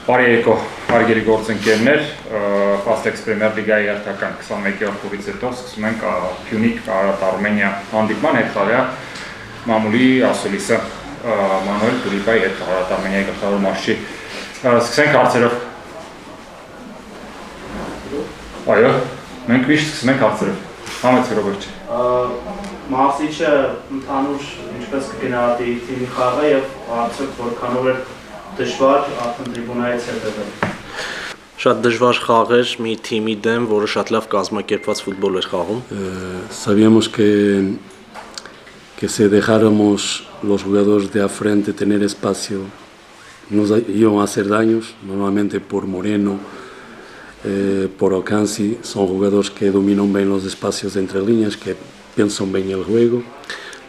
Բարի եկո, հարգելի գործընկերներ, Fastex Premier League-ի հերթական 21-րդ փուլից հետո սկսում ենք Փյունիկ Արմենիա հանդիպման հետևյա մամուլի ասուլիսը Մանուել Տուրիպայի հետ Արմենիայի գլխավոր մարշի։ Սկսենք հարցերով։ Այո, մենք միշտ սկսում ենք հարցերով։ Համեցեք Ռոբերտ։ Մարսիչը ընդհանուր ինչպես կգնահատի թիմի խաղը եւ արդյոք որքանով է դժվար արդեն տրիբունայից հետևել։ Շատ դժվար խաղ էր մի թիմի դեմ, որը շատ լավ կազմակերպված ֆուտբոլ էր խաղում։ Sabíamos que se dejáramos los jugadores de a frente tener espacio nos iban a hacer daños, normalmente por Moreno, por Okansi, son jugadores que dominan bien los espacios entre líneas, que piensan bien el juego.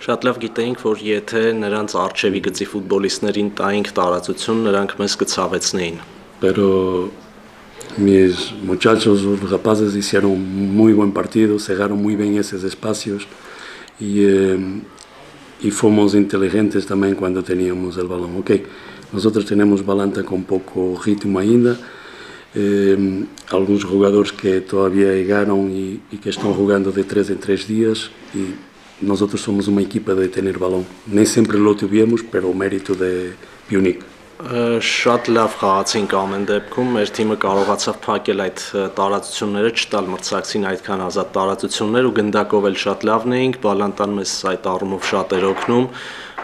Շատ լավ գիտեինք, որ եթե նրանց արչևի գծի ֆուտբոլիստներին տայինք տարածություն, նրանք մեզ կցավեցնեին։ Pero mis muchachos, los rapazes hicieron muy buen partido, cegaron muy bien esos espacios y fuimos inteligentes también cuando teníamos el balón. Okay, nosotros tenemos Balanta con poco ritmo ainda, algunos jugadores que todavía llegaron y que están jugando de 3 en 3 días y nosotros somos una equipa de tener balón. No siempre lo tuvimos, pero mérito de Punic. Շատ լավ խաղացինք ամեն դեպքում, մեր թիմը կարողացավ փակել այդ տարածությունները, չտալ մրցակցին այդքան ազատ տարածություններ ու գնդակով էլ շատ լավն էինք, Բալանտան մեզ այդ առումով շատ էր օգնում,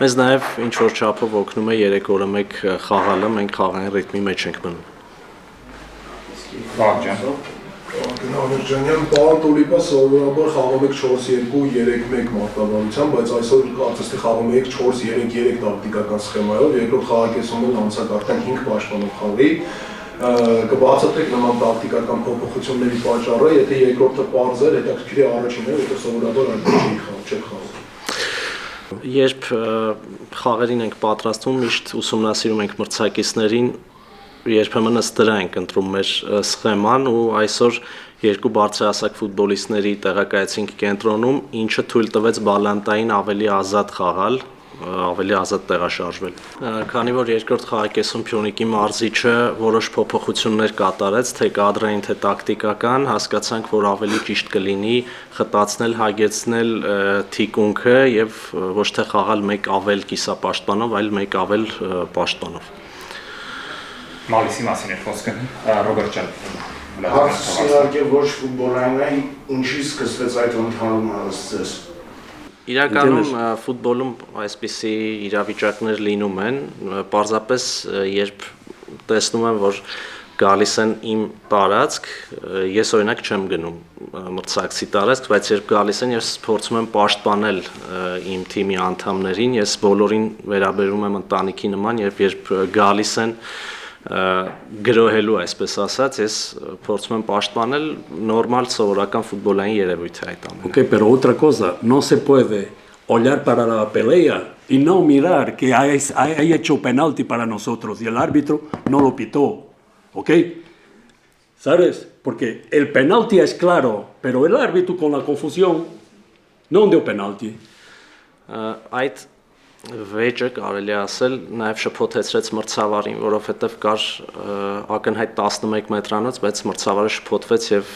մեզ նաև ինչ որ չափով օգնում է 3 օրը մեկ խաղալը, մենք խաղային ռիթմի մեջ ենք մնում։ Գնահատել Ջանյան, պարոն Տուլիպա սովորաբար խաղում եք 4-2-3-1 մարտավարությամբ, բայց այսօր կարծես թե խաղում եք 4-3-3 տակտիկական սխեմայով, երկրորդ խաղակեսում էլ անցակ արդեն 5 պաշտպանող խաղի, կբացատրեք նման տակտիկական փոփոխությունների պատճառը, եթե երկրորդը պարզ էր, հետաքրքիր է առաջինը, որտեղ սովորաբար այդպես չէ խաղում։ Երբ խաղերին ենք պատրաստվում, միշտ ուսումնասիրում ենք մրցակիցներին, երբեմն ըստ դրա ենք ընտրում մեր սխեման ու այսօր երկու բարձրահասակ ֆուտբոլիստների տեղակայեցինք կենտրոնում, ինչը թույլ տվեց Բալանտային ավելի ազատ խաղալ, ավելի ազատ տեղաշարժվել։ Քանի որ երկրորդ խաղակեսում Փյունիկի մարզիչը որոշ փոփոխություններ կատարեց, թե կադրային, թե տակտիկական, հասկացանք, որ ավելի ճիշտ կլինի խտացնել, հագեցնել թիկունքը եւ ոչ թե խաղալ մեկ ավել կիսապաշտպանով, այլ մեկ ավել պաշտպանով։ Մալիսի մասին էր խոսքը, Ռոբերտ ջան։ Հարցը իհարկե ոչ ֆուտբոլային է, ինչի սկսվեց այդ ընդհանուր հարցը։ Իրականում ֆուտբոլում այսպիսի իրավիճակներ լինում են, պարզապես երբ տեսնում եմ, որ գալիս են իմ տարածք, ես օրինակ չեմ գնում մրցակցի տարածք, բայց երբ գալիս են, ես փորձում եմ պաշտպանել իմ թիմի անդամներին, ես բոլորին վերաբերում եմ ընտանիքի նման, երբ գալիս են գրոհելու, այսպես ասած, ես փորձում եմ պաշտպանել նորմալ սովորական ֆուտբոլային երևույթ է այդ ամենը։ Okay, pero otra cosa, no se puede olhar para la pelea y no mirar que hay hecho penalti para nosotros y el árbitro no lo pitó, ¿ok? ¿Sabes? Porque el penalti es claro, pero el árbitro con la confusión no dio penalti. Այդ վեճը կարելի ասել նաև շփոթեցրեց մրցավարին, որովհետև կար ակնհայտ 11 մետրանոց, բայց մրցավարը շփոթվեց եւ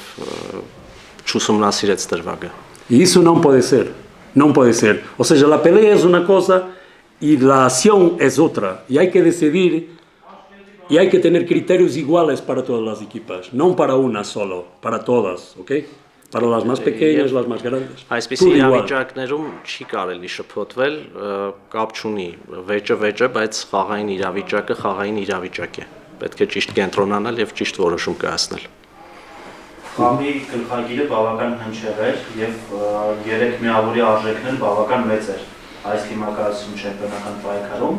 չուսումնասիրեց դրվագը։ Y eso no puede ser, no puede ser. O sea, la pelea es una cosa y la acción es otra. Y hay que decidir y hay que tener criterios iguales para todas las equipas, no para una solo, para todas, ¿ok? Para las más pequeñas, las más grandes. Այսպիսի իրավիճակներում չի կարելի շփոթվել, կապ չունի վեճը, բայց խաղային իրավիճակ է։ Պետք է ճիշտ կենտրոնանալ եւ ճիշտ որոշում կայացնել։ Խաղի գլխագիրը բավական հնչեղ էր եւ 3 միավորի արժեքն էլ բավական մեծ էր այս թիմակայացում չեմպիոնական պայքարում։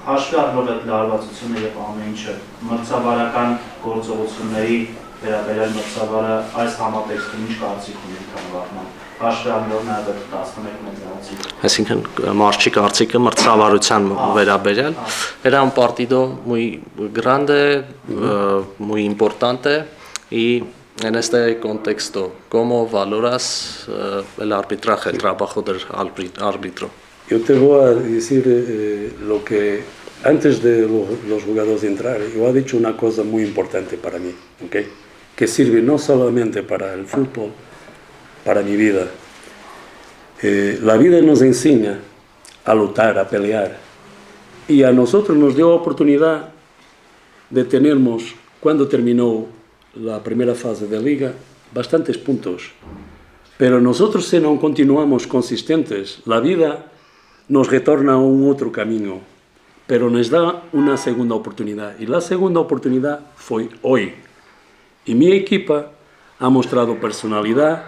Հաշվի առնելով այդ լարվածությունը եւ ամեն ինչը մրցավարական գործողությունների վերաբերյալ մրցավարը այս համատեքստում ինչ կարծիք ունի ընդհանրապես հաշվի առնելով նաև այդ 11 մետրացի։ Այսինքն մարշի կարծիքը մրցավարության վերաբերյալ era un partido muy grande, muy importante y en este contexto ¿cómo valoras el arbitraje, el trabajo del árbitro? Yo te voy a decir lo que antes de los jugadores entrar, yo he dicho una cosa muy importante para mí, ¿okay? Que sirve no solamente para el fútbol, para mi vida. La vida nos enseña a luchar, a pelear. Y a nosotros nos dio oportunidad de tenernos, cuando terminó la primera fase de liga, bastantes puntos. Pero nosotros, si no continuamos consistentes, la vida nos retorna a un otro camino, pero nos da una segunda oportunidad. Y la segunda oportunidad fue hoy. Y mi equipo ha mostrado personalidad,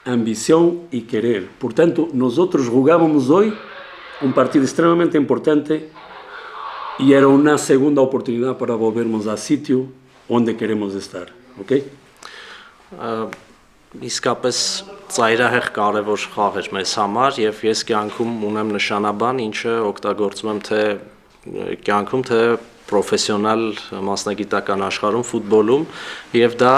ambición y querer. Por tanto, nosotros jugábamos hoy un partido extremadamente importante y era una segunda oportunidad para volvermos al sitio donde queremos estar. Okay? Իսկապես ծայրահեղ կարևոր խաղ էր մեզ համար եւ ես կյանքում ունեմ նշանաբան, ինչը օգտագործում եմ թե կյանքում, թե պրոֆեսիոնալ մասնագիտական աշխարհում, ֆուտբոլում եւ դա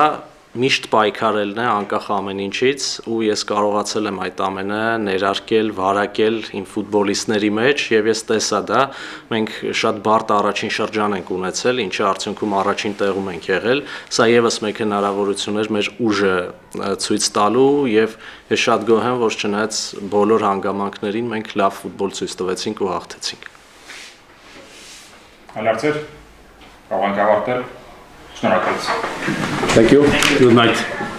միշտ պայքարելն է անկախ ամեն ինչից ու ես կարողացել եմ այդ ամենը ներարկել, վարակել իմ ֆուտբոլիստների մեջ եւ ես տեսա դա մենք շատ բարդ առաջին շրջան ենք ունեցել, ինչը արդյունքում առաջին տեղում ենք եղել, սա եւս մեկ հնարավորություն էր մեր ուժը ցույց տալու եւ ես շատ գոհ եմ, որ չնայած բոլոր հանգամանքներին մենք լավ ֆուտբոլ ցույց տվեցինք ու հաղթեցինք։ Հալարցեր, կարող ենք ավարտել։ Շնորհակալություն։ Thank you. Good night.